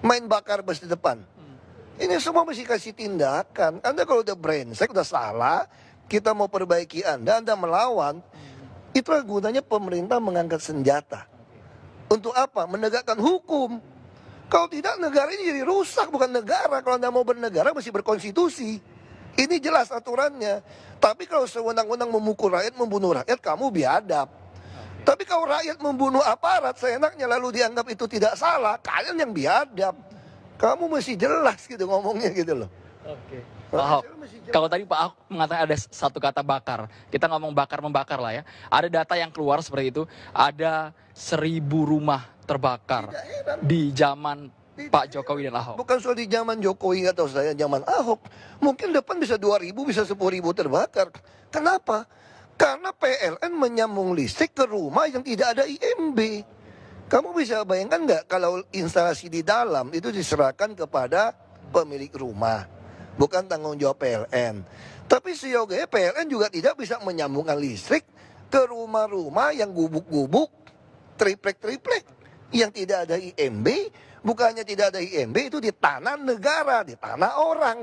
main bakar bus di depan. Ini semua mesti kasih tindakan. Anda kalau udah brengsek, udah salah, kita mau perbaiki Anda melawan, itulah gunanya pemerintah mengangkat senjata. Untuk apa? Menegakkan hukum. Kalau tidak, negara ini jadi rusak, bukan negara. Kalau Anda mau bernegara, mesti berkonstitusi. Ini jelas aturannya. Tapi kalau sewenang-wenang memukul rakyat, membunuh rakyat, kamu biadab. Tapi kalau rakyat membunuh aparat, seenaknya lalu dianggap itu tidak salah, kalian yang biadab. Kamu mesti jelas gitu ngomongnya gitu loh. Oke. Pak Ahok, kalau tadi Pak Ahok mengatakan ada satu kata bakar, kita ngomong bakar membakar lah ya. Ada data yang keluar seperti itu, ada 1.000 rumah terbakar di zaman Pak Jokowi dan Ahok. Bukan soal di zaman Jokowi atau saya zaman Ahok. Mungkin depan bisa 2.000, bisa 10.000 terbakar. Kenapa? Karena PLN menyambung listrik ke rumah yang tidak ada IMB. Kamu bisa bayangkan nggak kalau instalasi di dalam itu diserahkan kepada pemilik rumah, bukan tanggung jawab PLN. Tapi seyogianya PLN juga tidak bisa menyambungkan listrik ke rumah-rumah yang gubuk-gubuk, triplek-triplek, yang tidak ada IMB. Bukannya tidak ada IMB, itu di tanah negara, di tanah orang.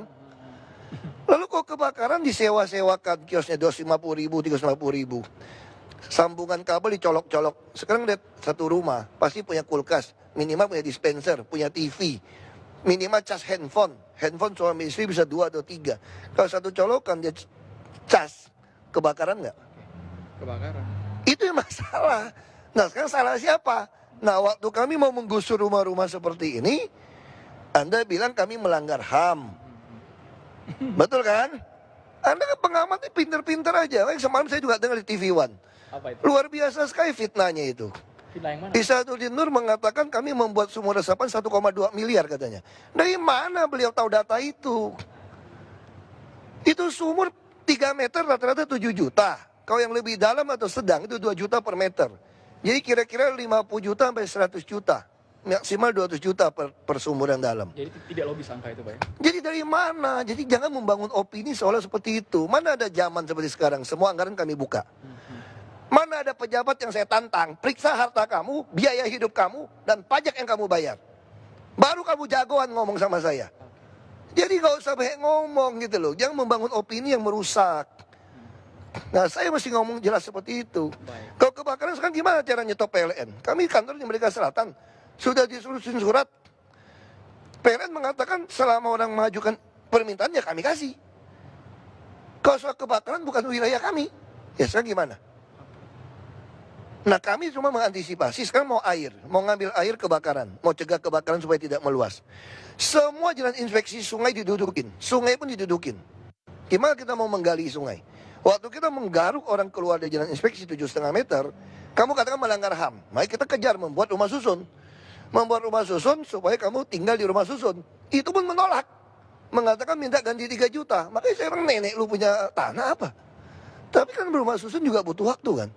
Lalu kok kebakaran disewa-sewakan, kiosnya 250.000, 350.000. Sambungan kabel dicolok-colok. Sekarang lihat satu rumah, pasti punya kulkas, minimal punya dispenser, punya TV, minimal cas handphone. Handphone suami istri bisa 2 atau 3. Kalau satu colokan dia cas, kebakaran nggak? Kebakaran. Itu yang masalah. Nah sekarang salah siapa? Nah waktu kami mau menggusur rumah-rumah seperti ini, Anda bilang kami melanggar HAM. Betul kan? Anda kan pengamatnya pinter-pinter aja. Semalam saya juga dengar di TV One. Apa itu? Luar biasa sekali fitnahnya itu. Fitnah yang mana? Isaduddin Nur mengatakan kami membuat sumur resapan 1,2 miliar katanya. Dari mana beliau tahu data itu? Itu sumur 3 meter rata-rata 7 juta. Kalau yang lebih dalam atau sedang itu 2 juta per meter. Jadi kira-kira 50 juta sampai 100 juta. Maksimal 200 juta per sumur yang dalam. Jadi tidak logis angka itu Pak ya? Jadi dari mana? Jadi jangan membangun opini seolah seperti itu. Mana ada zaman seperti sekarang, semua anggaran kami buka. Mana ada pejabat yang saya tantang, periksa harta kamu, biaya hidup kamu, dan pajak yang kamu bayar. Baru kamu jagoan ngomong sama saya. Jadi gak usah banyak ngomong gitu loh. Jangan membangun opini yang merusak. Nah saya mesti ngomong jelas seperti itu. Kalau kebakaran sekarang gimana cara nyetop PLN? Kami kantor di Merdeka Selatan sudah disuruhin surat. PLN mengatakan selama orang mengajukan permintaan ya kami kasih. Kalau soal kebakaran bukan wilayah kami. Ya sekarang gimana? Nah kami cuma mengantisipasi, sekarang mau air, mau ngambil air kebakaran, mau cegah kebakaran supaya tidak meluas. Semua jalan inspeksi sungai didudukin, sungai pun didudukin. Gimana kita mau menggali sungai? Waktu kita menggaruk orang keluar dari jalan inspeksi 7,5 meter, kamu katakan melanggar HAM. Mari kita kejar membuat rumah susun. Membuat rumah susun supaya kamu tinggal di rumah susun. Itu pun menolak. Mengatakan minta ganti 3 juta. Makanya saya bilang nenek lu punya tanah apa? Tapi kan rumah susun juga butuh waktu kan.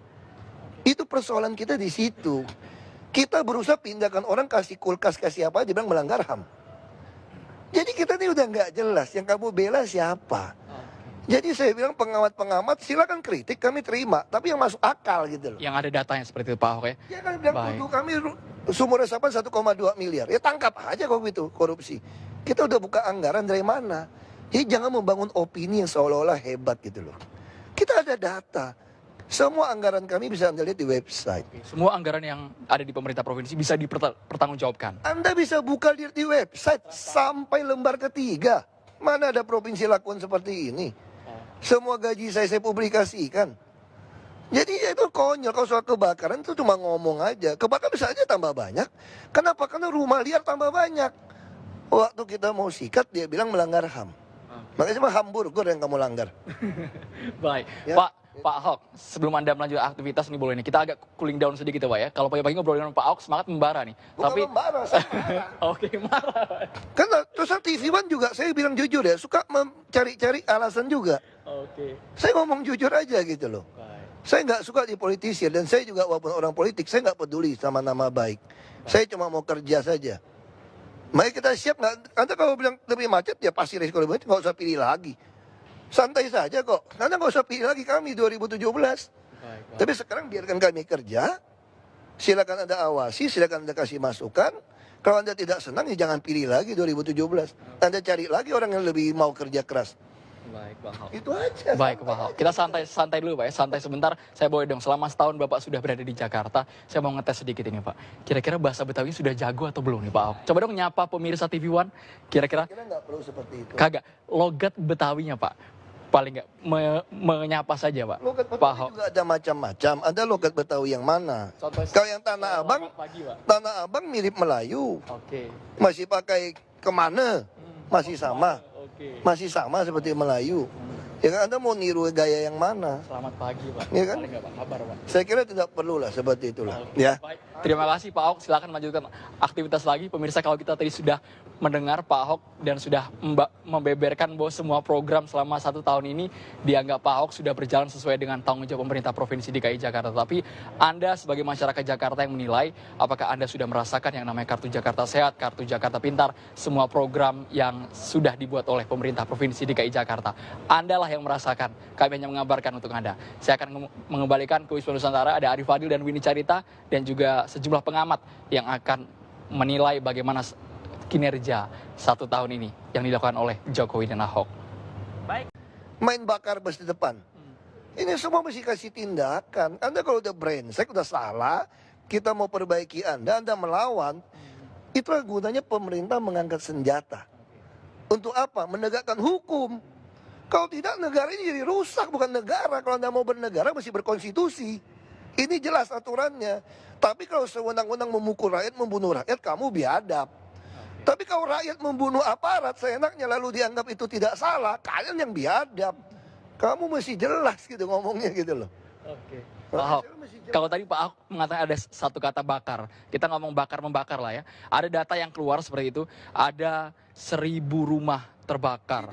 Itu persoalan kita di situ. Kita berusaha pindahkan orang kasih kulkas, kasih apa, dia bilang melanggar HAM. Jadi kita ini udah nggak jelas. Yang kamu bela siapa? Jadi saya bilang pengamat-pengamat silakan kritik, kami terima. Tapi yang masuk akal gitu loh. Yang ada datanya seperti itu Pak Ahok ya? Dia kan bilang tuduh kami sumur resapan 1,2 miliar. Ya tangkap aja kalau itu korupsi. Kita udah buka anggaran dari mana? Jadi jangan membangun opini yang seolah-olah hebat gitu loh. Kita ada data. Semua anggaran kami bisa Anda lihat di website. Semua anggaran yang ada di pemerintah provinsi bisa dipertanggungjawabkan. Anda bisa buka lihat di website sampai lembar ketiga. Mana ada provinsi lakukan seperti ini? Semua gaji saya publikasikan. Jadi itu konyol. Kalau soal kebakaran itu cuma ngomong aja. Kebakaran bisa aja tambah banyak. Kenapa? Karena rumah liar tambah banyak. Waktu kita mau sikat dia bilang melanggar HAM. Makanya cuma hamburger yang kamu langgar. Baik, Ya. Pak Ahok, sebelum Anda melanjutkan aktivitas nih boleh nih, kita agak cooling down sedikit ya Pak ya. Kalau pagi-pagi ngobrol dengan Pak Ahok semangat membara nih. Bukan Tapi membara, saya marah. Oke, marah. Karena terus TV One juga saya bilang jujur ya, suka mencari-cari alasan juga. Oke. Saya ngomong jujur aja gitu loh. Saya nggak suka dipolitisir dan saya juga walaupun orang politik, saya nggak peduli sama nama baik. Saya cuma mau kerja saja. Mari kita siap nggak? Anda kalau bilang lebih macet ya pasti resiko lebih macet, nggak usah pilih lagi. Santai saja kok. Anda nggak usah pilih lagi kami 2017. Tapi sekarang biarkan kami kerja. Silakan Anda awasi, silakan Anda kasih masukan. Kalau Anda tidak senang, ya jangan pilih lagi 2017. Anda cari lagi orang yang lebih mau kerja keras. Baik, Pak Ahok. Itu aja. Baik, Pak Ahok. Kita santai dulu, Pak ya. Santai sebentar. Saya boleh dong, selama setahun Bapak sudah berada di Jakarta, saya mau ngetes sedikit ini, Pak. Kira-kira bahasa Betawi sudah jago atau belum nih, Pak Ahok? Coba dong nyapa pemirsa TV One. Kira-kira Kira nggak perlu seperti itu. kagak logat Betawinya, Pak. Paling nggak menyapa saja, Pak. Logat Pak Betawi Ahok. juga ada macam-macam. Ada logat Betawi yang mana? Contoh Kalau yang Tanah Abang, selamat pagi, Pak. Tanah Abang mirip Melayu. Oke. Masih pakai kemana? Masih sama. Oke. Masih sama seperti Melayu. Ya kan Anda mau niru gaya yang mana? Selamat pagi, Pak. Iya kan? Paling nggak, Pak, kabar, Pak. Saya kira tidak perlu lah seperti itulah. Ya. Baik. Terima kasih Pak Ahok, silakan lanjutkan aktivitas lagi. Pemirsa, kalau kita tadi sudah mendengar Pak Ahok dan sudah membeberkan bahwa semua program selama 1 tahun ini dianggap Pak Ahok sudah berjalan sesuai dengan tanggung jawab pemerintah Provinsi DKI Jakarta. Tapi Anda sebagai masyarakat Jakarta yang menilai apakah Anda sudah merasakan yang namanya Kartu Jakarta Sehat, Kartu Jakarta Pintar, semua program yang sudah dibuat oleh pemerintah Provinsi DKI Jakarta. Anda lah yang merasakan, kami hanya mengabarkan untuk Anda. Saya akan mengembalikan ke Wisma Nusantara, ada Arif Fadil dan Winnie Carita, dan juga sejumlah pengamat yang akan menilai bagaimana kinerja 1 tahun ini yang dilakukan oleh Jokowi dan Ahok. Baik. Main bakar bus di depan. Ini semua mesti kasih tindakan. Anda kalau udah brengsek, udah salah, kita mau perbaiki Anda melawan. Itulah gunanya pemerintah mengangkat senjata. Untuk apa? Menegakkan hukum. Kalau tidak, negara ini jadi rusak, bukan negara. Kalau Anda mau bernegara, mesti berkonstitusi. Ini jelas aturannya. Tapi kalau sewenang-wenang memukul rakyat, membunuh rakyat, kamu biadab. Tapi kalau rakyat membunuh aparat, seenaknya lalu dianggap itu tidak salah, kalian yang biadab. Kamu mesti jelas gitu ngomongnya gitu loh. Oke. Pak Ahok, kalau tadi Pak Ahok mengatakan ada satu kata bakar, kita ngomong bakar-membakar lah ya. Ada data yang keluar seperti itu, ada 1.000 rumah terbakar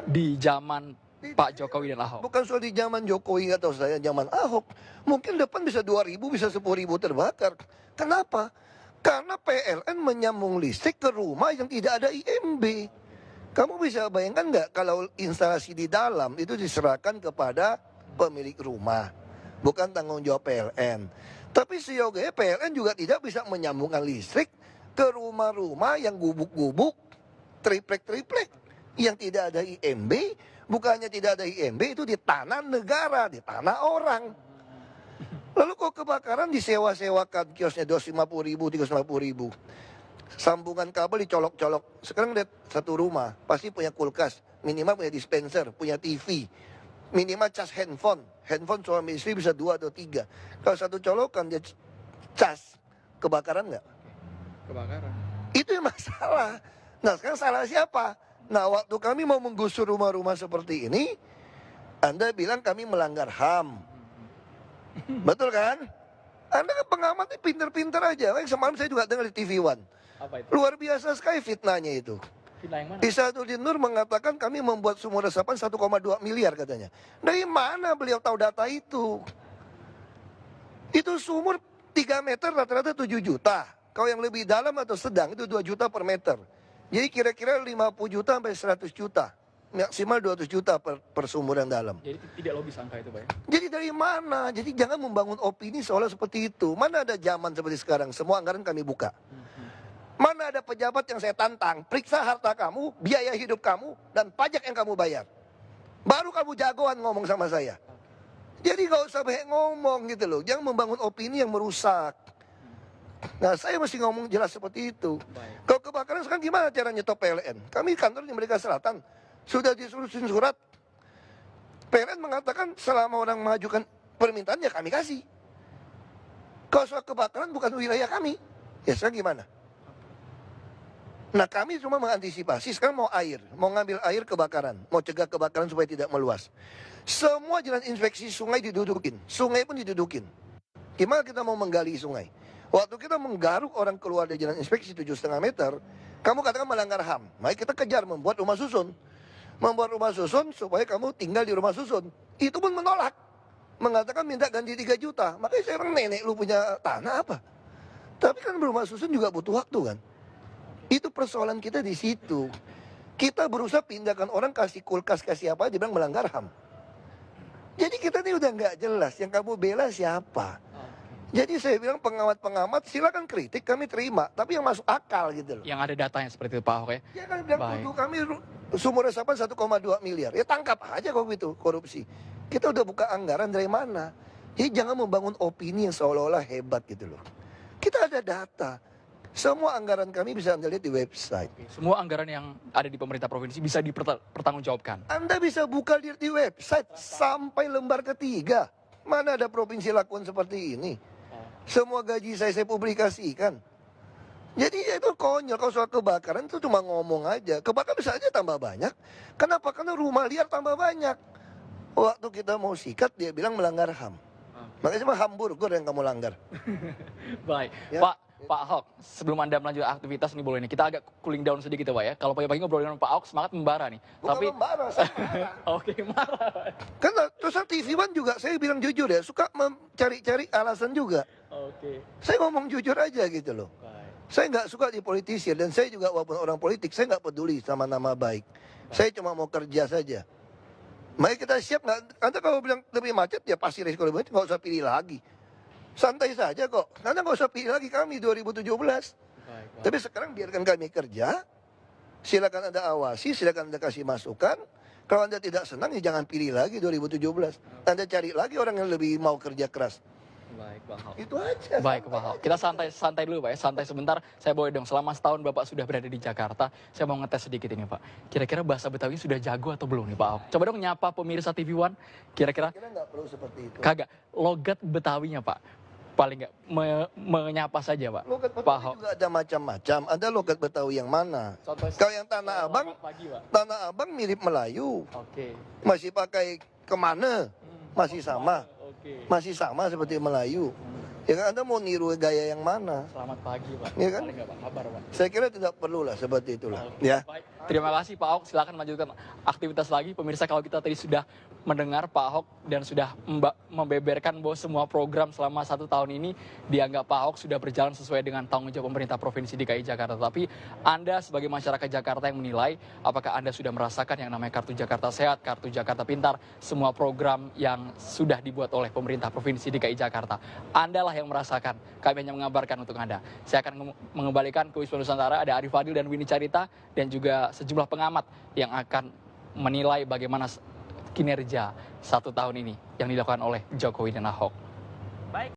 di zaman Pak Jokowi dan Ahok. Bukan soal di zaman Jokowi atau saya zaman Ahok. Mungkin depan bisa 2.000, bisa 10.000 terbakar. Kenapa? Karena PLN menyambung listrik ke rumah yang tidak ada IMB. Kamu bisa bayangkan nggak kalau instalasi di dalam itu diserahkan kepada pemilik rumah. Bukan tanggung jawab PLN. Tapi seyogianya PLN juga tidak bisa menyambungkan listrik ke rumah-rumah yang gubuk-gubuk, triplek-triplek. Yang tidak ada IMB, bukannya tidak ada IMB, itu di tanah negara, di tanah orang. Lalu kok kebakaran disewa-sewakan kiosnya 250.000, 350.000. Sambungan kabel dicolok-colok. Sekarang lihat satu rumah, pasti punya kulkas, minimal punya dispenser, punya TV, minimal cas handphone. Handphone suami istri bisa 2 atau 3. Kalau satu colokan dia cas, kebakaran nggak? Kebakaran. Itu yang masalah. Nah sekarang salah siapa? Nah waktu kami mau menggusur rumah-rumah seperti ini, Anda bilang kami melanggar HAM. Betul kan? Anda kan pengamatnya pinter-pinter aja. Semalam saya juga dengar di TV One. Apa itu? Luar biasa sekali fitnahnya itu. Fitnah yang mana? Isaduddin Nur mengatakan kami membuat sumur resapan 1,2 miliar katanya. Dari mana beliau tahu data itu? Itu sumur 3 meter rata-rata 7 juta. Kalau yang lebih dalam atau sedang itu 2 juta per meter. Jadi kira-kira 50 juta sampai 100 juta. Maksimal 200 juta per sumur yang dalam. Jadi tidak logis angka itu, Pak ya? Jadi dari mana? Jadi jangan membangun opini seolah seperti itu. Mana ada zaman seperti sekarang, semua anggaran kami buka. Mana ada pejabat yang saya tantang, periksa harta kamu, biaya hidup kamu, dan pajak yang kamu bayar. Baru kamu jagoan ngomong sama saya. Jadi gak usah banyak ngomong gitu loh. Jangan membangun opini yang merusak. Nah saya mesti ngomong jelas seperti itu. Kalau kebakaran sekarang gimana cara nyetop PLN? Kami kantor di Merdeka Selatan. Sudah disuruhin surat. PLN mengatakan selama orang mengajukan permintaan ya kami kasih. Kalau soal kebakaran bukan wilayah kami. Ya sekarang gimana? Nah kami cuma mengantisipasi. Sekarang mau air. Mau ngambil air kebakaran. Mau cegah kebakaran supaya tidak meluas. Semua jalan inspeksi sungai didudukin. Sungai pun didudukin. Gimana kita mau menggali sungai? Waktu kita menggaruk orang keluar dari jalan inspeksi 7,5 meter. Kamu katakan melanggar HAM. Mari kita kejar membuat rumah susun. Membuat rumah susun supaya kamu tinggal di rumah susun. Itu pun menolak. Mengatakan minta ganti 3 juta. Makanya saya bilang nenek lu punya tanah apa? Tapi kan rumah susun juga butuh waktu kan. Itu persoalan kita di situ. Kita berusaha pindahkan orang kasih kulkas, kasih apa, dia bilang melanggar HAM. Jadi kita ini udah nggak jelas. Yang kamu bela siapa? Jadi saya bilang pengamat-pengamat silakan kritik, kami terima, tapi yang masuk akal gitu loh. Yang ada datanya seperti itu Pak Ahok ya. Ya kan bilang Baik. tuduh kami sumber resapan 1,2 miliar. Ya tangkap aja kalau gitu korupsi. Kita udah buka anggaran dari mana? Jadi jangan membangun opini yang seolah-olah hebat gitu loh. Kita ada data. Semua anggaran kami bisa Anda lihat di website. Semua anggaran yang ada di pemerintah provinsi bisa dipertanggungjawabkan. Anda bisa buka lihat di website sampai lembar ketiga. Mana ada provinsi lakukan seperti ini? Semua gaji saya publikasikan. Jadi ya itu konyol, kalau soal kebakaran itu cuma ngomong aja. Kebakaran bisa aja tambah banyak. Kenapa? Karena rumah liar tambah banyak. Waktu kita mau sikat dia bilang melanggar HAM. Makanya cuma hamburger yang kamu langgar. Baik, Ya. Pak Ahok, sebelum Anda melanjutkan aktivitas nih boleh nih, kita agak cooling down sedikit ya Pak ya. Kalau pagi-pagi ngobrol dengan Pak Ahok semangat membara nih. Bukan Tapi membara, saya marah. oke marah. Karena terus TV One juga saya bilang jujur ya, suka mencari-cari alasan juga. Oke. Saya ngomong jujur aja gitu loh. Baik. Saya nggak suka di politisi dan saya juga walaupun orang politik, saya nggak peduli sama nama baik. Saya cuma mau kerja saja. Mari kita siap nggak? Anda kalau bilang lebih macet ya pasti resiko lebih macet, nggak usah pilih lagi. Santai saja kok. Anda nggak usah pilih lagi kami 2017. Baik. Tapi sekarang biarkan kami kerja. Silakan Anda awasi, silakan Anda kasih masukan. Kalau Anda tidak senang ya jangan pilih lagi 2017. Anda cari lagi orang yang lebih mau kerja keras. Baik, Pak Ahok. Itu aja. Baik, Pak Ahok. Kita santai dulu, Pak ya. Santai sebentar. Saya boleh dong, selama setahun Bapak sudah berada di Jakarta, saya mau ngetes sedikit ini, Pak. Kira-kira bahasa Betawi sudah jago atau belum nih, Pak Ahok? Coba dong nyapa pemirsa TV One. Kira-kira Kira nggak perlu seperti itu. kagak logat Betawinya, Pak. Paling nggak menyapa saja, Pak. Logat Pak Betawi Ahok. juga ada macam-macam. Ada logat Betawi yang mana? Contoh Kalau yang Tanah Abang, Selamat pagi, Pak. Tanah Abang mirip Melayu. Oke. Masih pakai kemana? Masih sama. Oke. Masih sama seperti Melayu. Ya kan Anda mau niru gaya yang mana? Selamat pagi, Pak. Iya kan? Paling nggak, Pak? Kabar, Pak. Saya kira tidak perlu lah seperti itulah. Ya. Baik. Terima kasih Pak Ahok, silakan lanjutkan aktivitas lagi. Pemirsa, kalau kita tadi sudah mendengar Pak Ahok dan sudah membeberkan bahwa semua program selama 1 tahun ini dianggap Pak Ahok sudah berjalan sesuai dengan tanggung jawab pemerintah Provinsi DKI Jakarta. Tapi Anda sebagai masyarakat Jakarta yang menilai apakah Anda sudah merasakan yang namanya Kartu Jakarta Sehat, Kartu Jakarta Pintar, semua program yang sudah dibuat oleh pemerintah Provinsi DKI Jakarta. Anda lah yang merasakan, kami hanya mengabarkan untuk Anda. Saya akan mengembalikan ke Wisma Nusantara, ada Arif Fadil dan Winnie Carita, dan juga sejumlah pengamat yang akan menilai bagaimana kinerja 1 tahun ini yang dilakukan oleh Jokowi dan Ahok.